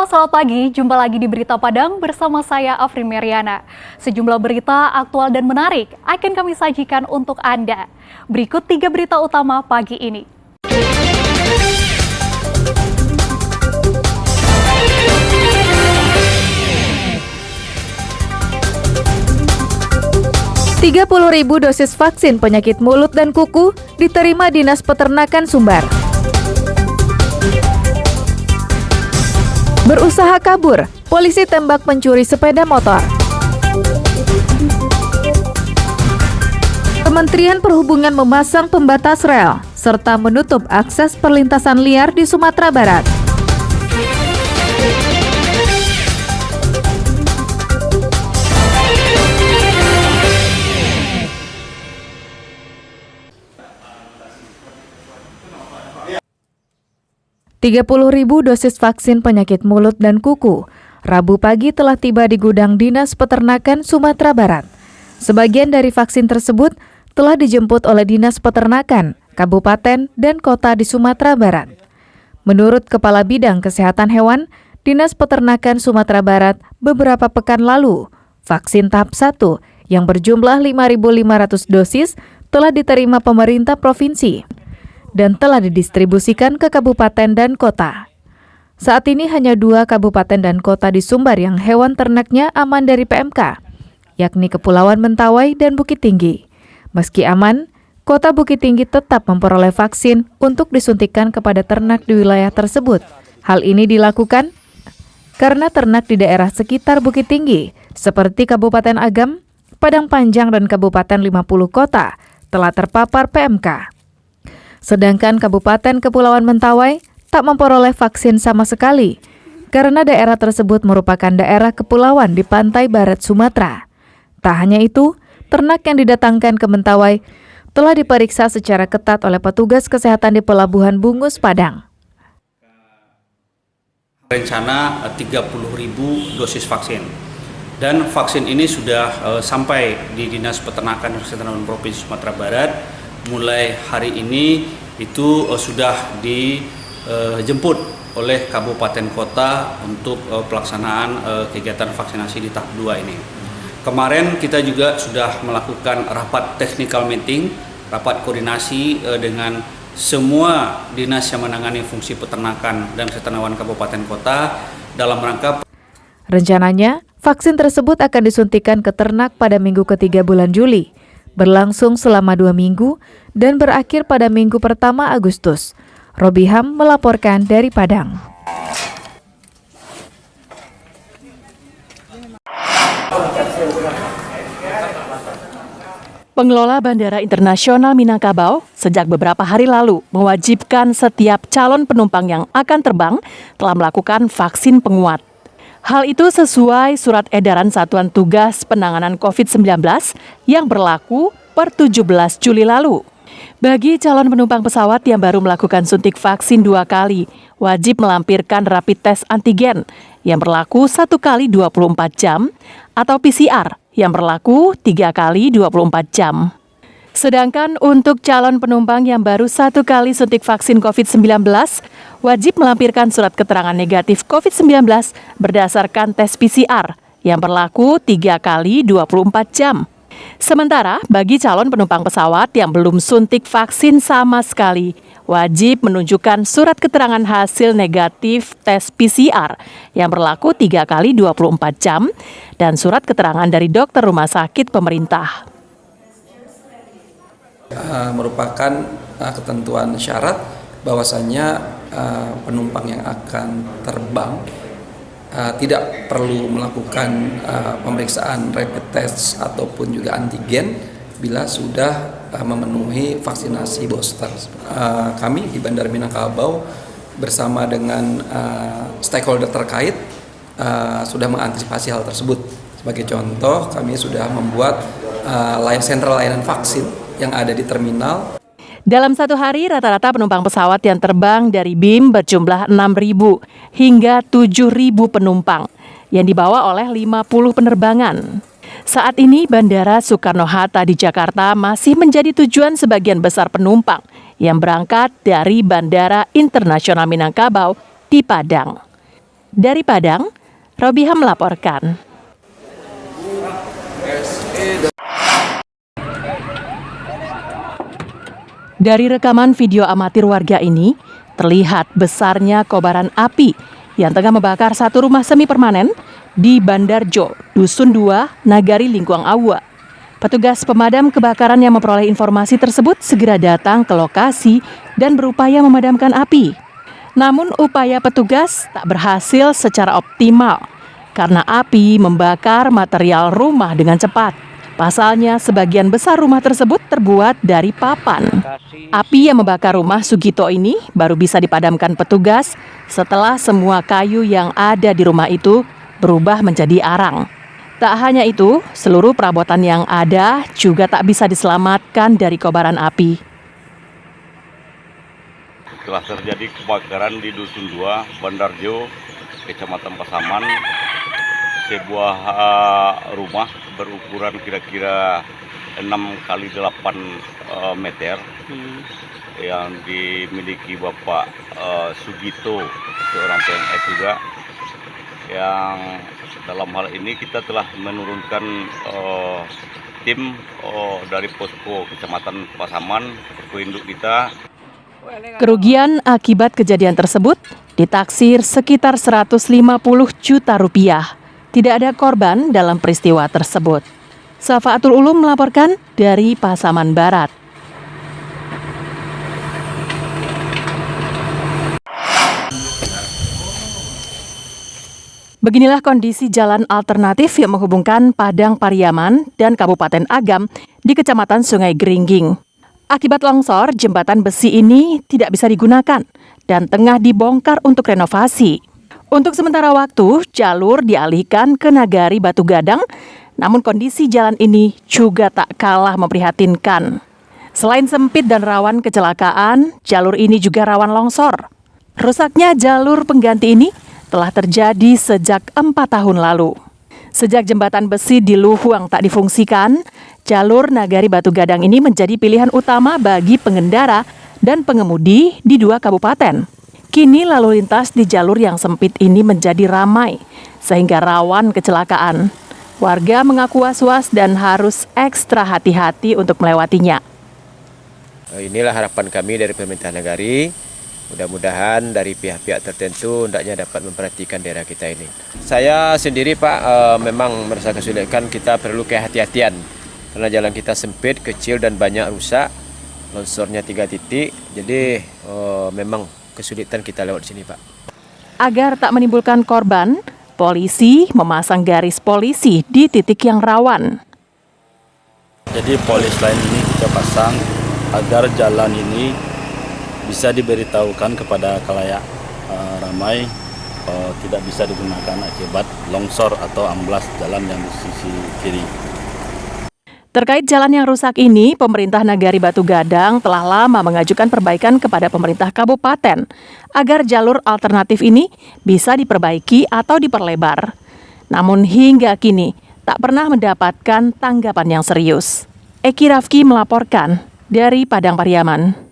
Halo, selamat pagi. Jumpa lagi di Berita Padang bersama saya Afri Meriana. Sejumlah berita aktual dan menarik akan kami sajikan untuk Anda. Berikut 3 berita utama pagi ini. ribu dosis vaksin penyakit mulut dan kuku diterima Dinas Peternakan Sumbar. Berusaha kabur, polisi tembak pencuri sepeda motor. Kementerian Perhubungan memasang pembatas rel serta menutup akses perlintasan liar di Sumatera Barat. Ribu dosis vaksin penyakit mulut dan kuku Rabu pagi telah tiba di gudang Dinas Peternakan Sumatera Barat. Sebagian dari vaksin tersebut telah dijemput oleh Dinas Peternakan, Kabupaten, dan Kota di Sumatera Barat. Menurut Kepala Bidang Kesehatan Hewan, Dinas Peternakan Sumatera Barat beberapa pekan lalu, vaksin tahap 1 yang berjumlah 5.500 dosis telah diterima pemerintah provinsi dan telah didistribusikan ke kabupaten dan kota. Saat ini hanya 2 kabupaten dan kota di Sumbar yang hewan ternaknya aman dari PMK, yakni Kepulauan Mentawai dan Bukit Tinggi. Meski aman, Kota Bukit Tinggi tetap memperoleh vaksin untuk disuntikan kepada ternak di wilayah tersebut. Hal ini dilakukan karena ternak di daerah sekitar Bukit Tinggi, seperti Kabupaten Agam, Padang Panjang, dan Kabupaten 50 Kota, telah terpapar PMK. Sedangkan Kabupaten Kepulauan Mentawai tak memperoleh vaksin sama sekali karena daerah tersebut merupakan daerah kepulauan di pantai barat Sumatera. Tak hanya itu, ternak yang didatangkan ke Mentawai telah diperiksa secara ketat oleh petugas kesehatan di Pelabuhan Bungus, Padang. Rencana 30.000 dosis vaksin. Dan vaksin ini sudah sampai di Dinas Peternakan dan Kesehatan Provinsi Sumatera Barat. Mulai hari ini itu sudah dijemput oleh kabupaten kota untuk pelaksanaan kegiatan vaksinasi di tahap 2 ini. Kemarin kita juga sudah melakukan rapat technical meeting, rapat koordinasi dengan semua dinas yang menangani fungsi peternakan dan kesehatan hewan kabupaten kota dalam rangka. Rencananya, vaksin tersebut akan disuntikan ke ternak pada minggu ketiga bulan Juli, berlangsung selama 2 minggu dan berakhir pada minggu pertama Agustus. Robiham melaporkan dari Padang. Pengelola Bandara Internasional Minangkabau sejak beberapa hari lalu mewajibkan setiap calon penumpang yang akan terbang telah melakukan vaksin penguat. Hal itu sesuai surat edaran Satuan Tugas Penanganan COVID-19 yang berlaku per 17 Juli lalu. Bagi calon penumpang pesawat yang baru melakukan suntik vaksin 2 kali, wajib melampirkan rapid test antigen yang berlaku 1 kali 24 jam atau PCR yang berlaku 3 kali 24 jam. Sedangkan untuk calon penumpang yang baru 1 kali suntik vaksin COVID-19, wajib melampirkan surat keterangan negatif COVID-19 berdasarkan tes PCR yang berlaku 3 kali 24 jam. Sementara bagi calon penumpang pesawat yang belum suntik vaksin sama sekali, wajib menunjukkan surat keterangan hasil negatif tes PCR yang berlaku 3 kali 24 jam dan surat keterangan dari dokter rumah sakit pemerintah. Merupakan ketentuan syarat bahwasannya penumpang yang akan terbang tidak perlu melakukan pemeriksaan rapid test ataupun juga antigen bila sudah memenuhi vaksinasi booster. Kami di Bandara Minangkabau bersama dengan stakeholder terkait sudah mengantisipasi hal tersebut. Sebagai contoh, kami sudah membuat sentral layanan vaksin yang ada di terminal. Dalam 1 hari, rata-rata penumpang pesawat yang terbang dari BIM berjumlah 6.000 hingga 7.000 penumpang yang dibawa oleh 50 penerbangan. Saat ini, Bandara Soekarno-Hatta di Jakarta masih menjadi tujuan sebagian besar penumpang yang berangkat dari Bandara Internasional Minangkabau di Padang. Dari Padang, Robiha melaporkan. Dari rekaman video amatir warga ini, terlihat besarnya kobaran api yang tengah membakar satu rumah semi permanen di Bandarjo, Dusun 2, Nagari Lingkuang Awa. Petugas pemadam kebakaran yang memperoleh informasi tersebut segera datang ke lokasi dan berupaya memadamkan api. Namun upaya petugas tak berhasil secara optimal karena api membakar material rumah dengan cepat. Pasalnya, sebagian besar rumah tersebut terbuat dari papan. Api yang membakar rumah Sugito ini baru bisa dipadamkan petugas setelah semua kayu yang ada di rumah itu berubah menjadi arang. Tak hanya itu, seluruh perabotan yang ada juga tak bisa diselamatkan dari kobaran api. Telah terjadi kebakaran di Dusun 2, Bandarjo, Kecamatan Pasaman. Sebuah rumah berukuran kira-kira 6x8 meter yang dimiliki Bapak Sugito, seorang PNS juga. Yang dalam hal ini kita telah menurunkan tim dari posko Kecamatan Pasaman, posko induk kita. Kerugian akibat kejadian tersebut ditaksir sekitar 150 juta rupiah. Tidak ada korban dalam peristiwa tersebut. Safaatul Ulum melaporkan dari Pasaman Barat. Beginilah kondisi jalan alternatif yang menghubungkan Padang Pariaman dan Kabupaten Agam di Kecamatan Sungai Geringging. Akibat longsor, jembatan besi ini tidak bisa digunakan dan tengah dibongkar untuk renovasi. Untuk sementara waktu, jalur dialihkan ke Nagari Batu Gadang, namun kondisi jalan ini juga tak kalah memprihatinkan. Selain sempit dan rawan kecelakaan, jalur ini juga rawan longsor. Rusaknya jalur pengganti ini telah terjadi sejak 4 tahun lalu. Sejak jembatan besi di Luhuang tak difungsikan, jalur Nagari Batu Gadang ini menjadi pilihan utama bagi pengendara dan pengemudi di 2 kabupaten. Kini lalu lintas di jalur yang sempit ini menjadi ramai, sehingga rawan kecelakaan. Warga mengaku was-was dan harus ekstra hati-hati untuk melewatinya. Inilah harapan kami dari pemerintah Nagari. Mudah-mudahan dari pihak-pihak tertentu hendaknya dapat memperhatikan daerah kita ini. Saya sendiri Pak memang merasa kesulitan, kita perlu kehati-hatian. Karena jalan kita sempit, kecil dan banyak rusak. Longsornya 3 titik, jadi memang kesulitan kita lewat sini Pak. Agar tak menimbulkan korban, polisi memasang garis polisi di titik yang rawan. Jadi polis lain ini kita pasang agar jalan ini bisa diberitahukan kepada khalayak ramai tidak bisa digunakan akibat longsor atau amblas jalan yang di sisi kiri. Terkait jalan yang rusak ini, pemerintah Nagari Batu Gadang telah lama mengajukan perbaikan kepada pemerintah kabupaten agar jalur alternatif ini bisa diperbaiki atau diperlebar. Namun hingga kini tak pernah mendapatkan tanggapan yang serius. Eki Rafki melaporkan dari Padang Pariaman.